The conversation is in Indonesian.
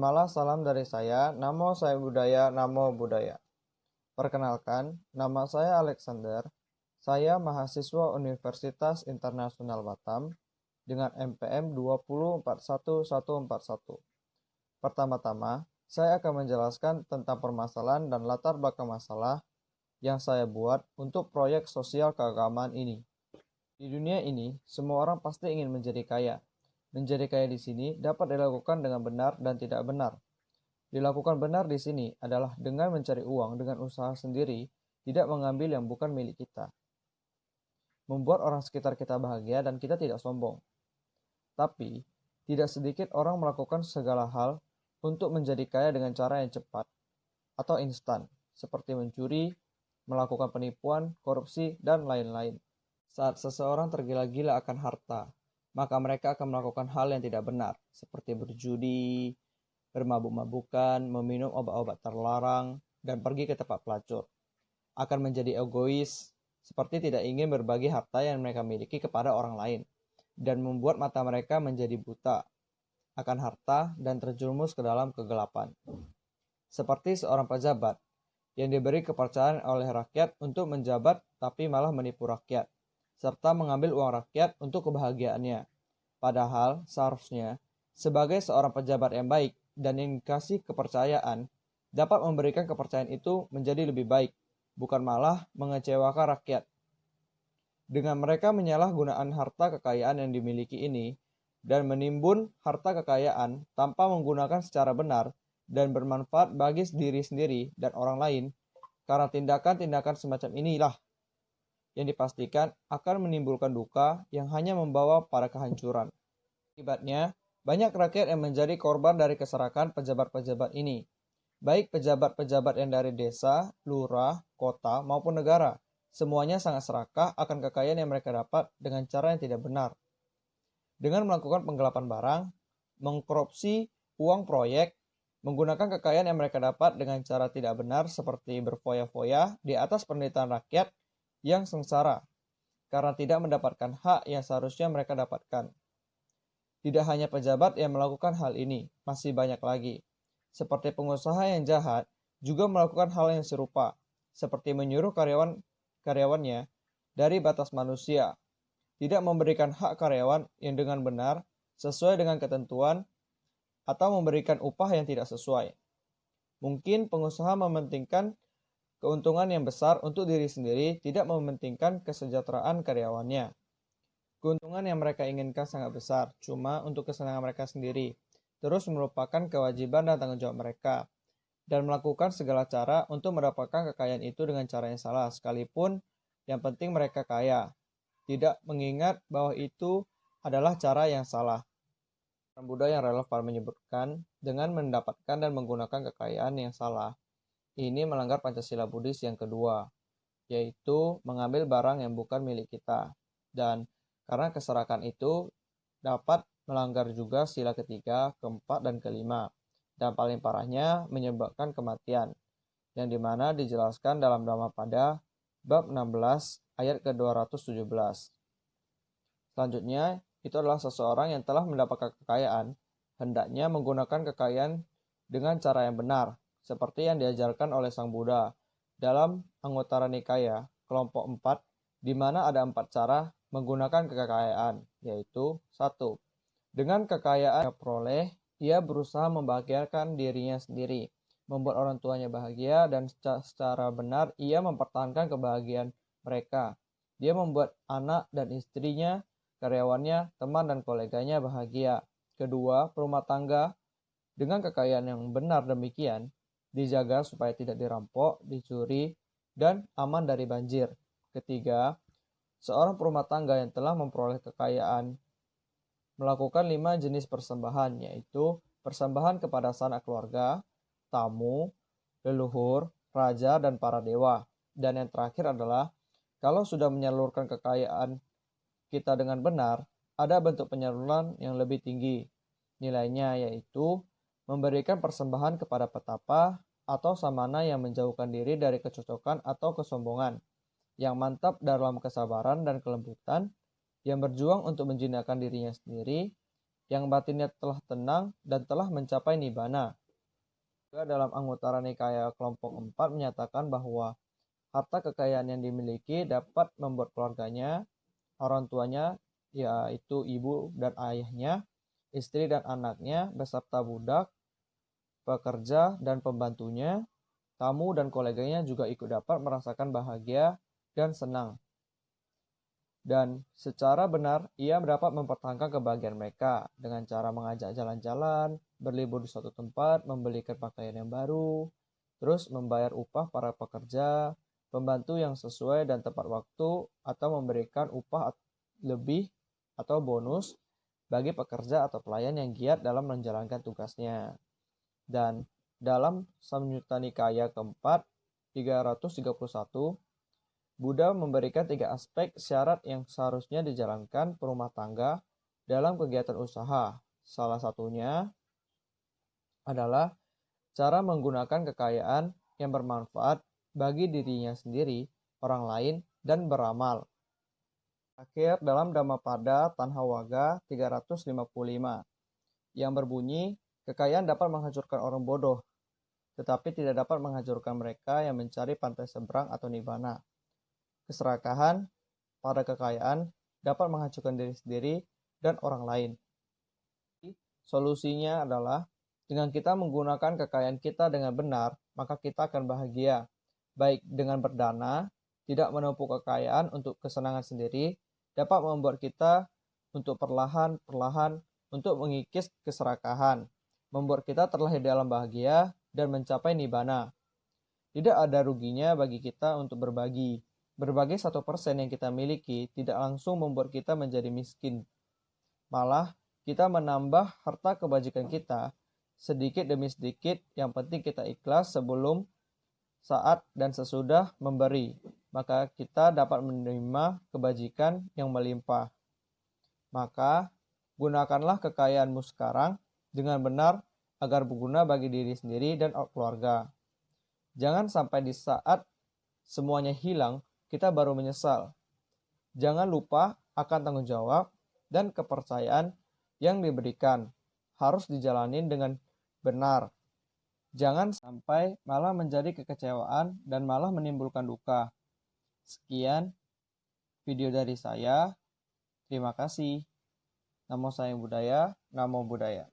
Terimalah salam dari saya, Namo Saya Budaya, Namo Buddhaya. Perkenalkan, nama saya Alexander. Saya mahasiswa Universitas Internasional Batam dengan MPM 2041141. Pertama-tama, saya akan menjelaskan tentang permasalahan dan latar belakang masalah yang saya buat untuk proyek sosial keagamaan ini. Di dunia ini, semua orang pasti ingin menjadi kaya. Menjadi kaya di sini dapat dilakukan dengan benar dan tidak benar. Dilakukan benar di sini adalah dengan mencari uang dengan usaha sendiri, tidak mengambil yang bukan milik kita. Membuat orang sekitar kita bahagia dan kita tidak sombong. Tapi, tidak sedikit orang melakukan segala hal untuk menjadi kaya dengan cara yang cepat atau instan, seperti mencuri, melakukan penipuan, korupsi, dan lain-lain. Saat seseorang tergila-gila akan harta, maka mereka akan melakukan hal yang tidak benar, seperti berjudi, bermabuk-mabukan, meminum obat-obat terlarang, dan pergi ke tempat pelacur. Akan menjadi egois, seperti tidak ingin berbagi harta yang mereka miliki kepada orang lain, dan membuat mata mereka menjadi buta akan harta dan terjerumus ke dalam kegelapan. Seperti seorang pejabat yang diberi kepercayaan oleh rakyat untuk menjabat tapi malah menipu rakyat, serta mengambil uang rakyat untuk kebahagiaannya. Padahal seharusnya sebagai seorang pejabat yang baik dan yang dikasih kepercayaan dapat memberikan kepercayaan itu menjadi lebih baik, bukan malah mengecewakan rakyat. Dengan mereka menyalahgunakan harta kekayaan yang dimiliki ini dan menimbun harta kekayaan tanpa menggunakan secara benar dan bermanfaat bagi diri sendiri dan orang lain, karena tindakan-tindakan semacam inilah yang dipastikan akan menimbulkan duka yang hanya membawa pada kehancuran. Akibatnya, banyak rakyat yang menjadi korban dari keserakan pejabat-pejabat ini, baik pejabat-pejabat yang dari desa, lurah, kota, maupun negara. Semuanya sangat serakah akan kekayaan yang mereka dapat dengan cara yang tidak benar. Dengan melakukan penggelapan barang, mengkorupsi uang proyek, menggunakan kekayaan yang mereka dapat dengan cara tidak benar seperti berfoya-foya di atas penderitaan rakyat yang sengsara karena tidak mendapatkan hak yang seharusnya mereka dapatkan. Tidak hanya pejabat yang melakukan hal ini, masih banyak lagi. Seperti pengusaha yang jahat juga melakukan hal yang serupa, seperti menyuruh karyawannya dari batas manusia, tidak memberikan hak karyawan yang dengan benar sesuai dengan ketentuan, atau memberikan upah yang tidak sesuai. Mungkin pengusaha mementingkan keuntungan yang besar untuk diri sendiri, tidak mementingkan kesejahteraan karyawannya. Keuntungan yang mereka inginkan sangat besar, cuma untuk kesenangan mereka sendiri, terus melupakan kewajiban dan tanggung jawab mereka, dan melakukan segala cara untuk mendapatkan kekayaan itu dengan cara yang salah, sekalipun yang penting mereka kaya, tidak mengingat bahwa itu adalah cara yang salah. Buddha yang relevan menyebutkan, dengan mendapatkan dan menggunakan kekayaan yang salah, ini melanggar Pancasila Buddhis yang kedua, yaitu mengambil barang yang bukan milik kita. Dan karena keserakan itu dapat melanggar juga sila ketiga, keempat, dan kelima. Dan paling parahnya menyebabkan kematian, yang dimana dijelaskan dalam Dhammapada bab 16 ayat ke-217. Selanjutnya, itu adalah seseorang yang telah mendapatkan kekayaan, hendaknya menggunakan kekayaan dengan cara yang benar, seperti yang diajarkan oleh Sang Buddha dalam Anguttara Nikaya kelompok 4, di mana ada 4 cara menggunakan kekayaan, yaitu 1. Dengan kekayaan yang peroleh, ia berusaha membahagiakan dirinya sendiri, membuat orang tuanya bahagia, dan secara benar ia mempertahankan kebahagiaan mereka. Dia membuat anak dan istrinya, karyawannya, teman dan koleganya bahagia. Kedua, rumah tangga dengan kekayaan yang benar demikian dijaga supaya tidak dirampok, dicuri, dan aman dari banjir. Ketiga, seorang perumah tangga yang telah memperoleh kekayaan melakukan 5 jenis persembahan, yaitu persembahan kepada sanak keluarga, tamu, leluhur, raja, dan para dewa. Dan yang terakhir adalah, kalau sudah menyalurkan kekayaan kita dengan benar, ada bentuk penyaluran yang lebih tinggi. Nilainya yaitu memberikan persembahan kepada petapa atau samana yang menjauhkan diri dari kecocokan atau kesombongan, yang mantap dalam kesabaran dan kelembutan, yang berjuang untuk menjinakkan dirinya sendiri, yang batinnya telah tenang dan telah mencapai nibbana. Juga dalam Anguttara Nikaya kelompok 4 menyatakan bahwa harta kekayaan yang dimiliki dapat membuat keluarganya, orang tuanya, yaitu ibu dan ayahnya, istri dan anaknya, beserta budak, pekerja dan pembantunya, tamu dan koleganya juga ikut dapat merasakan bahagia dan senang. Dan secara benar, ia dapat mempertahankan kebahagiaan mereka dengan cara mengajak jalan-jalan, berlibur di suatu tempat, membelikan pakaian yang baru, terus membayar upah para pekerja, pembantu yang sesuai dan tepat waktu, atau memberikan upah lebih atau bonus bagi pekerja atau pelayan yang giat dalam menjalankan tugasnya. Dan dalam Samyutta Nikaya keempat, 331, Buddha memberikan 3 aspek syarat yang seharusnya dijalankan perumah tangga dalam kegiatan usaha. Salah satunya adalah cara menggunakan kekayaan yang bermanfaat bagi dirinya sendiri, orang lain, dan beramal. Akhir dalam Dhammapada Tanhawaga 355 yang berbunyi, kekayaan dapat menghancurkan orang bodoh, tetapi tidak dapat menghancurkan mereka yang mencari pantai seberang atau nibbana. Keserakahan pada kekayaan dapat menghancurkan diri sendiri dan orang lain. Solusinya adalah dengan kita menggunakan kekayaan kita dengan benar, maka kita akan bahagia, baik dengan berdana, tidak menumpuk kekayaan untuk kesenangan sendiri, dapat membuat kita untuk perlahan-perlahan untuk mengikis keserakahan, membuat kita terlahir dalam bahagia dan mencapai nibbana. Tidak ada ruginya bagi kita untuk berbagi. Berbagi 1% yang kita miliki tidak langsung membuat kita menjadi miskin. Malah, kita menambah harta kebajikan kita sedikit demi sedikit, yang penting kita ikhlas sebelum, saat, dan sesudah memberi. Maka kita dapat menerima kebajikan yang melimpah. Maka, gunakanlah kekayaanmu sekarang dengan benar agar berguna bagi diri sendiri dan keluarga. Jangan sampai di saat semuanya hilang, kita baru menyesal. Jangan lupa akan tanggung jawab dan kepercayaan yang diberikan. Harus dijalanin dengan benar. Jangan sampai malah menjadi kekecewaan dan malah menimbulkan duka. Sekian video dari saya. Terima kasih. Namo Buddhaya, Namo Buddhaya.